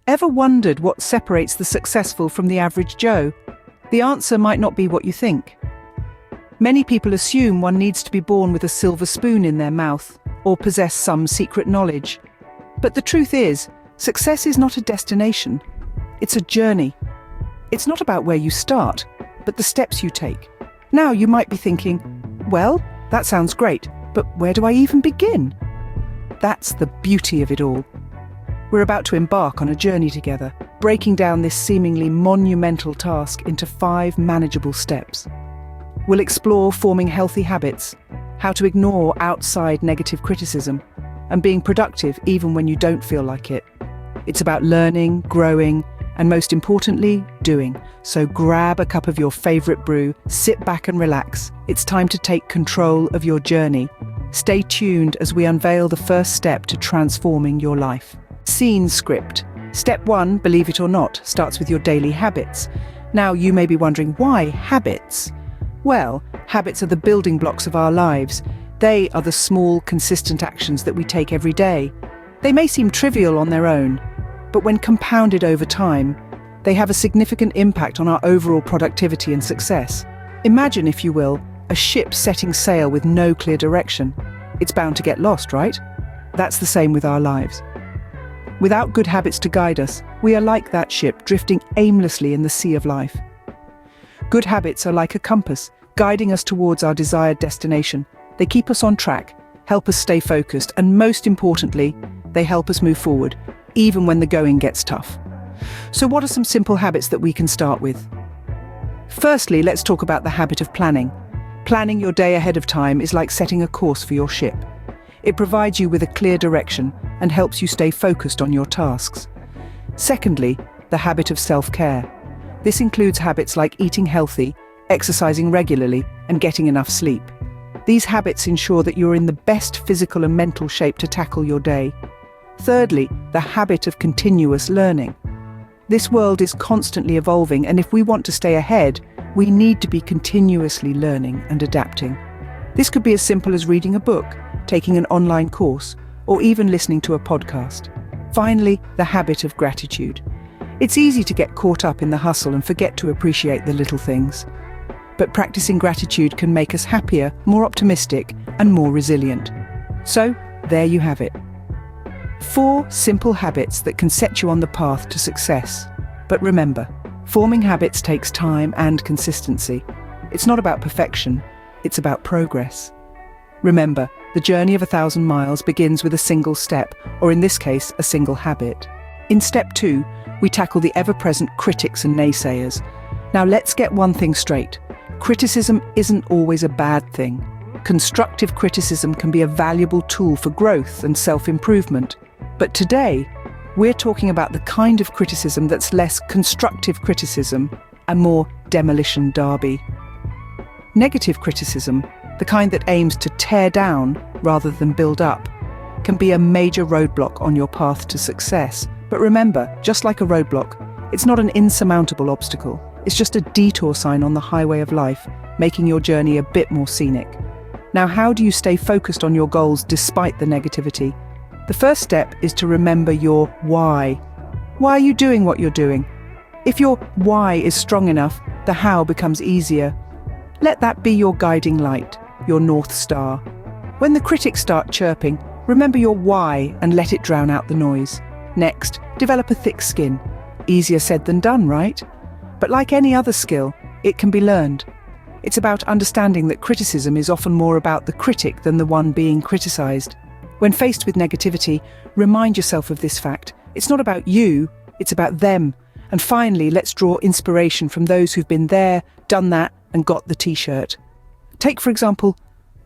Ever wondered what separates the successful from the average Joe? The answer might not be what you think. Many people assume one needs to be born with a silver spoon in their mouth or possess some secret knowledge. But the truth is, success is not a destination. It's a journey. It's not about where you start, but the steps you take. Now you might be thinking, well, that sounds great, but where do I even begin? That's the beauty of it all. We're about to embark on a journey together, breaking down this seemingly monumental task into 5 manageable steps. We'll explore forming healthy habits, how to ignore outside negative criticism, and being productive even when you don't feel like it. It's about learning, growing, and most importantly, doing. So grab a cup of your favorite brew, sit back and relax. It's time to take control of your journey. Stay tuned as we unveil the first step to transforming your life. Scene script. Step 1, believe it or not, starts with your daily habits. Now you may be wondering, why habits? Well, habits are the building blocks of our lives. They are the small, consistent actions that we take every day. They may seem trivial on their own, but when compounded over time, they have a significant impact on our overall productivity and success. Imagine, if you will, a ship setting sail with no clear direction. It's bound to get lost, right? That's the same with our lives. Without good habits to guide us, we are like that ship drifting aimlessly in the sea of life. Good habits are like a compass, guiding us towards our desired destination. They keep us on track, help us stay focused, and most importantly, they help us move forward, even when the going gets tough. So what are some simple habits that we can start with? Firstly, let's talk about the habit of planning. Planning your day ahead of time is like setting a course for your ship. It provides you with a clear direction and helps you stay focused on your tasks. Secondly, the habit of self-care. This includes habits like eating healthy, exercising regularly, and getting enough sleep. These habits ensure that you're in the best physical and mental shape to tackle your day. Thirdly, the habit of continuous learning. This world is constantly evolving, and if we want to stay ahead, we need to be continuously learning and adapting. This could be as simple as reading a book, taking an online course, or even listening to a podcast. Finally, the habit of gratitude. It's easy to get caught up in the hustle and forget to appreciate the little things. But practicing gratitude can make us happier, more optimistic, and more resilient. So, there you have it. 4 simple habits that can set you on the path to success. But remember, forming habits takes time and consistency. It's not about perfection, it's about progress. Remember, the journey of 1,000 miles begins with a single step, or in this case, a single habit. In step 2, we tackle the ever-present critics and naysayers. Now let's get one thing straight. Criticism isn't always a bad thing. Constructive criticism can be a valuable tool for growth and self-improvement. But today, we're talking about the kind of criticism that's less constructive criticism and more demolition derby. Negative criticism, the kind that aims to tear down rather than build up, can be a major roadblock on your path to success. But remember, just like a roadblock, it's not an insurmountable obstacle. It's just a detour sign on the highway of life, making your journey a bit more scenic. Now, how do you stay focused on your goals despite the negativity? The first step is to remember your why. Why are you doing what you're doing? If your why is strong enough, the how becomes easier. Let that be your guiding light, your North Star. When the critics start chirping, remember your why and let it drown out the noise. Next, develop a thick skin. Easier said than done, right? But like any other skill, it can be learned. It's about understanding that criticism is often more about the critic than the one being criticized. When faced with negativity, remind yourself of this fact. It's not about you, it's about them. And finally, let's draw inspiration from those who've been there, done that, and got the t-shirt. Take, for example,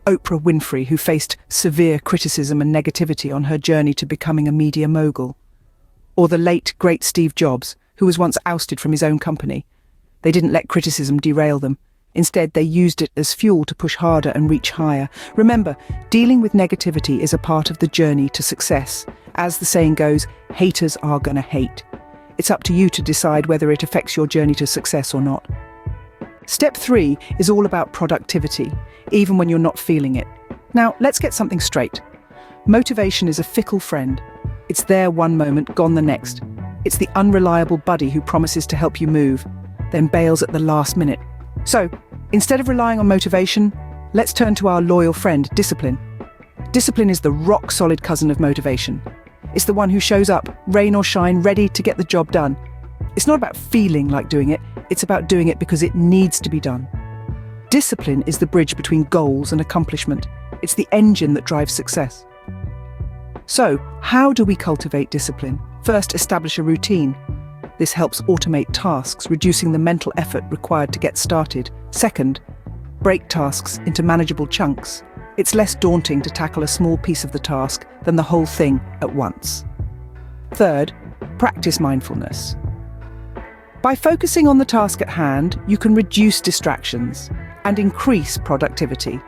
Oprah Winfrey, who faced severe criticism and negativity on her journey to becoming a media mogul. Or the late, great Steve Jobs, who was once ousted from his own company. They didn't let criticism derail them. Instead, they used it as fuel to push harder and reach higher. Remember, dealing with negativity is a part of the journey to success. As the saying goes, haters are gonna hate. It's up to you to decide whether it affects your journey to success or not. Step 3 is all about productivity, even when you're not feeling it. Now, let's get something straight. Motivation is a fickle friend. It's there one moment, gone the next. It's the unreliable buddy who promises to help you move, then bails at the last minute. So, instead of relying on motivation, let's turn to our loyal friend, discipline. Discipline is the rock-solid cousin of motivation. It's the one who shows up, rain or shine, ready to get the job done. It's not about feeling like doing it, it's about doing it because it needs to be done. Discipline is the bridge between goals and accomplishment. It's the engine that drives success. So, how do we cultivate discipline? First, establish a routine. This helps automate tasks, reducing the mental effort required to get started. Second, break tasks into manageable chunks. It's less daunting to tackle a small piece of the task than the whole thing at once. Third, practice mindfulness. By focusing on the task at hand, you can reduce distractions and increase productivity.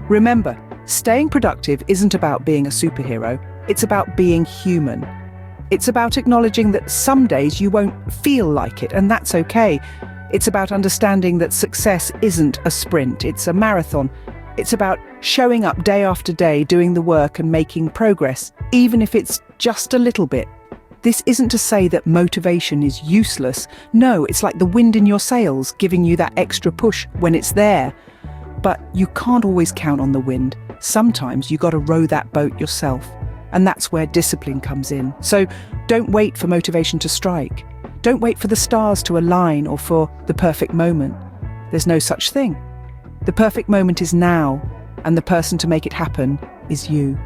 Remember, staying productive isn't about being a superhero, it's about being human. It's about acknowledging that some days you won't feel like it, and that's okay. It's about understanding that success isn't a sprint, it's a marathon. It's about showing up day after day, doing the work and making progress, even if it's just a little bit. This isn't to say that motivation is useless. No, it's like the wind in your sails, giving you that extra push when it's there. But you can't always count on the wind. Sometimes you got to row that boat yourself. And that's where discipline comes in. So don't wait for motivation to strike. Don't wait for the stars to align or for the perfect moment. There's no such thing. The perfect moment is now, and the person to make it happen is you.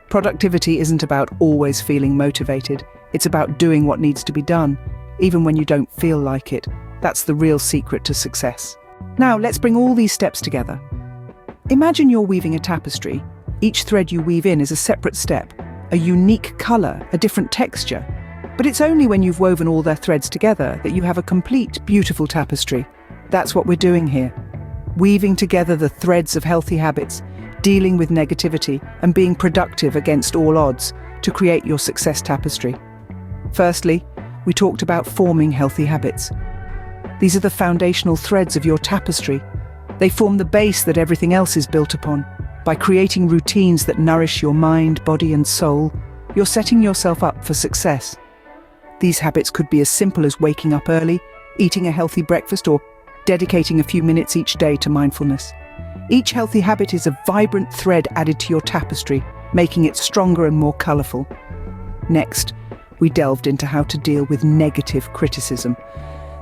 Productivity isn't about always feeling motivated. It's about doing what needs to be done, even when you don't feel like it. That's the real secret to success. Now, let's bring all these steps together. Imagine you're weaving a tapestry. Each thread you weave in is a separate step, a unique colour, a different texture. But it's only when you've woven all their threads together that you have a complete, beautiful tapestry. That's what we're doing here. Weaving together the threads of healthy habits, dealing with negativity, and being productive against all odds to create your success tapestry. Firstly, we talked about forming healthy habits. These are the foundational threads of your tapestry. They form the base that everything else is built upon. By creating routines that nourish your mind, body, and soul, you're setting yourself up for success. These habits could be as simple as waking up early, eating a healthy breakfast, or dedicating a few minutes each day to mindfulness. Each healthy habit is a vibrant thread added to your tapestry, making it stronger and more colourful. Next, we delved into how to deal with negative criticism.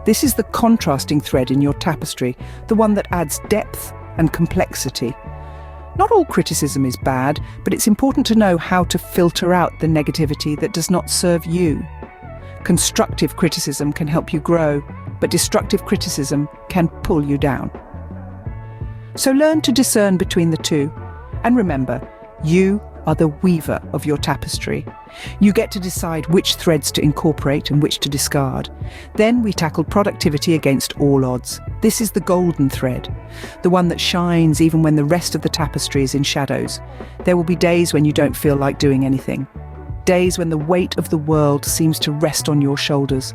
This is the contrasting thread in your tapestry, the one that adds depth and complexity. Not all criticism is bad, but it's important to know how to filter out the negativity that does not serve you. Constructive criticism can help you grow, but destructive criticism can pull you down. So learn to discern between the two. And remember, you are the weaver of your tapestry. You get to decide which threads to incorporate and which to discard. Then we tackled productivity against all odds. This is the golden thread, the one that shines even when the rest of the tapestry is in shadows. There will be days when you don't feel like doing anything. Days when the weight of the world seems to rest on your shoulders.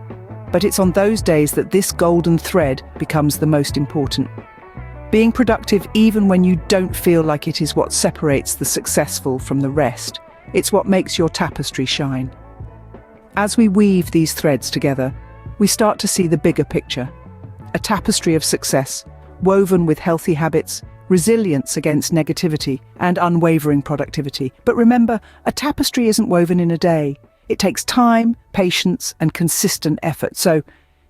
But it's on those days that this golden thread becomes the most important. Being productive even when you don't feel like it is what separates the successful from the rest. It's what makes your tapestry shine. As we weave these threads together, we start to see the bigger picture. A tapestry of success, woven with healthy habits, resilience against negativity, and unwavering productivity. But remember, a tapestry isn't woven in a day. It takes time, patience, and consistent effort. So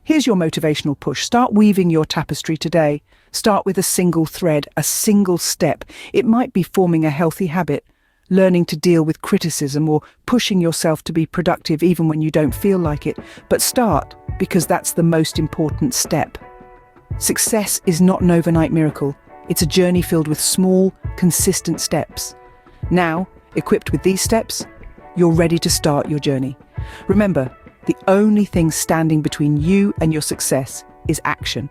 here's your motivational push. Start weaving your tapestry today. Start with a single thread, a single step. It might be forming a healthy habit, learning to deal with criticism, or pushing yourself to be productive even when you don't feel like it. But start, because that's the most important step. Success is not an overnight miracle. It's a journey filled with small, consistent steps. Now, equipped with these steps, you're ready to start your journey. Remember, the only thing standing between you and your success is action.